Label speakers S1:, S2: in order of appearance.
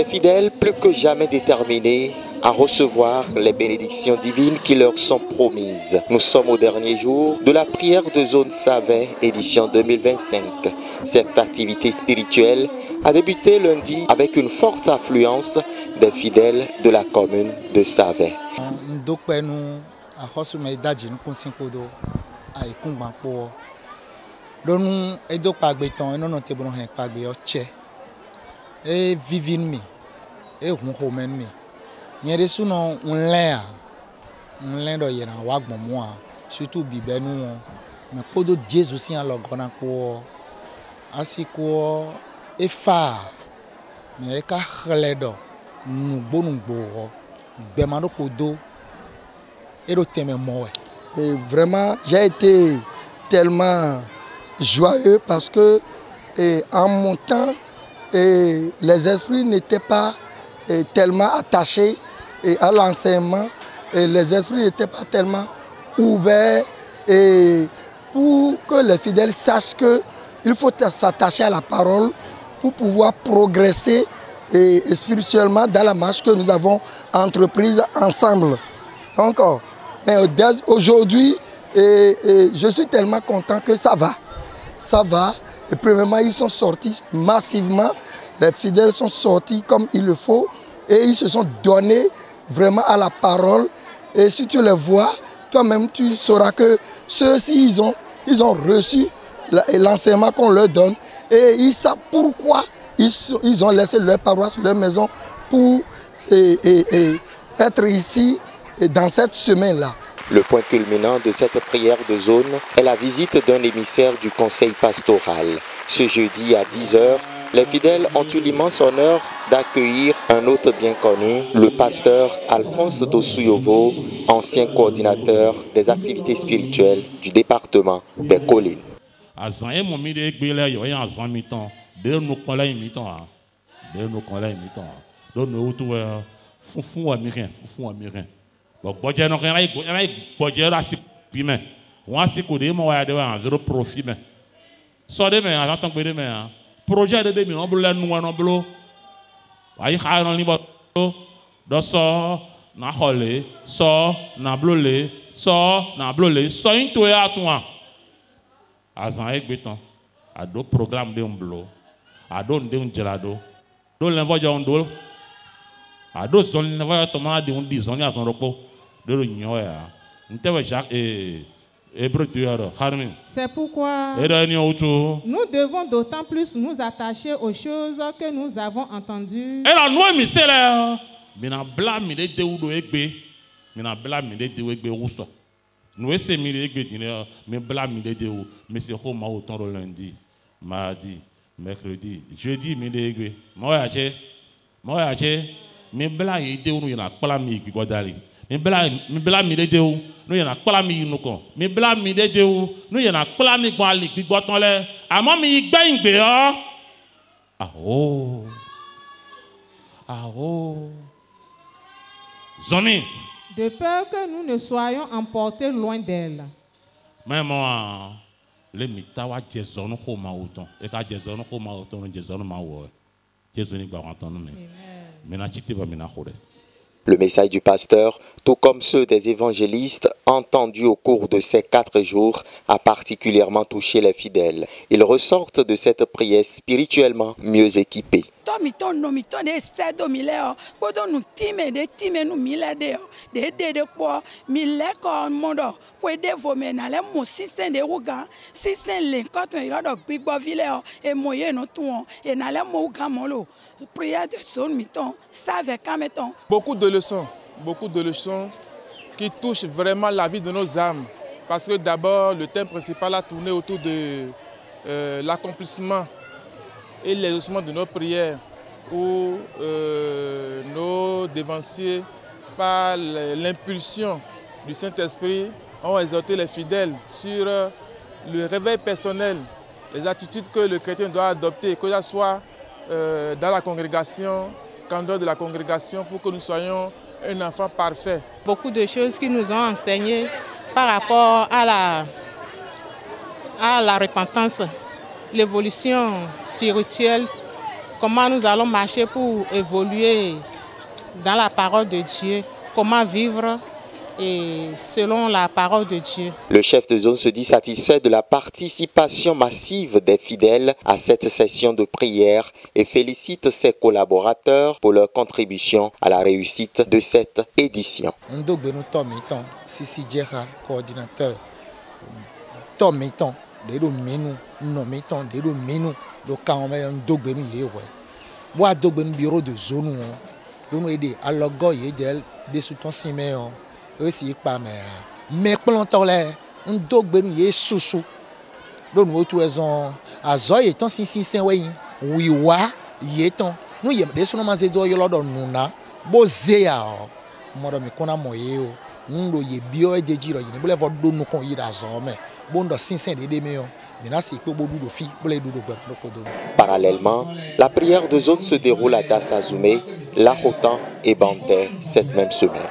S1: Les fidèles plus que jamais déterminés à recevoir les bénédictions divines qui leur sont promises. Nous sommes au dernier jour de la prière de zone Savet, édition 2025. Cette activité spirituelle a débuté lundi avec une forte affluence des fidèles de la commune de Savet.
S2: Surtout bibenu mais podo Jésus si en logona ko asiko efa mais ka khledo nu bonu gbo bemano podo et le thème moi.
S3: Et vraiment j'ai été tellement joyeux parce que en montant les esprits n'étaient pas tellement attachés à l'enseignement et les esprits n'étaient pas tellement ouverts et pour que les fidèles sachent qu'il faut s'attacher à la parole pour pouvoir progresser et spirituellement dans la marche que nous avons entreprise ensemble. Donc, aujourd'hui, je suis tellement content que ça va. Ça va. Et premièrement, ils sont sortis massivement. Les fidèles sont sortis comme il le faut et ils se sont donnés vraiment à la parole. Et si tu les vois, toi-même tu sauras que ceux-ci, ils ont reçu l'enseignement qu'on leur donne et ils savent pourquoi ils ont laissé leur paroisse, leur maison pour être ici dans cette semaine-là.
S1: Le point culminant de cette prière de zone est la visite d'un émissaire du conseil pastoral. Ce jeudi à 10h, les fidèles ont eu l'immense honneur d'accueillir un hôte bien connu, le pasteur Alphonse Dossouyovo, ancien coordinateur des activités spirituelles du département des Collines.
S4: Projet de demi on blé nous on blé ayi xaron li bo do so na xolé so na blolé so na blolé so into ya toa azan ek beton ado programme de on blo ado de on gelado do l'envo ja on do ado zon l'envo to ma de on di zon ya ton ropo de lo nyo ya ntewe Jacques
S5: c'est pourquoi nous devons d'autant plus nous attacher aux choses que nous avons entendues.
S4: Lundi, mardi, mercredi, jeudi, mi bla mi de ou nous y en a pas la mi nuko mi bla mi de ou nous y en a pas la mi gba li gbigbo ton le àmọ́ mi gba ingbe Zoni
S5: de peur que nous ne soyons emportés loin d'elle.
S4: Mais moi le mi tawa jezonu ko ma autant e ka jezonu ko ma autant jezonu ma wo Jésus ni gba autant nous mais na chiti ba mi na khore.
S1: Le message du pasteur, tout comme ceux des évangélistes entendus au cours de ces 4 jours, a particulièrement touché les fidèles. Ils ressortent de cette prière spirituellement mieux équipés.
S6: Beaucoup de leçons qui touchent vraiment la vie de nos âmes. Parce que d'abord, le thème principal a tourné autour de l'accomplissement et l'exaucement de nos prières, où nos dévanciers, par l'impulsion du Saint-Esprit, ont exhorté les fidèles sur le réveil personnel, les attitudes que le chrétien doit adopter, que ce soit dans la congrégation, qu'en dehors de la congrégation, pour que nous soyons un enfant parfait.
S5: Beaucoup de choses qui nous ont enseigné par rapport à la repentance, l'évolution spirituelle comment nous allons marcher pour évoluer dans la parole de Dieu, comment vivre et selon la parole de Dieu.
S1: Le chef de zone se dit satisfait de la participation massive des fidèles à cette session de prière et félicite ses collaborateurs pour leur contribution à la réussite de cette édition.
S2: Sisi Djera, coordinateur, Tom Meton, de Menu, non Meton, de Menu, le Kaomé, un dogbenu yewe. Moi, dogbenu bureau de zone, nous aider à l'ogo yedel, des sous-tons siméon, aussi pas mais plantant là, un dogbenu yé sous-sous. Donc nous autorisons à Zoé étant si c'est oui, wa, yéton. Nous y a des sous-noms mazédo yolo dans nous na, bozéa, madame kona moyeo.
S1: Parallèlement, la prière de zone se déroule à Dassazoumé, Larotan et Bantais cette même semaine.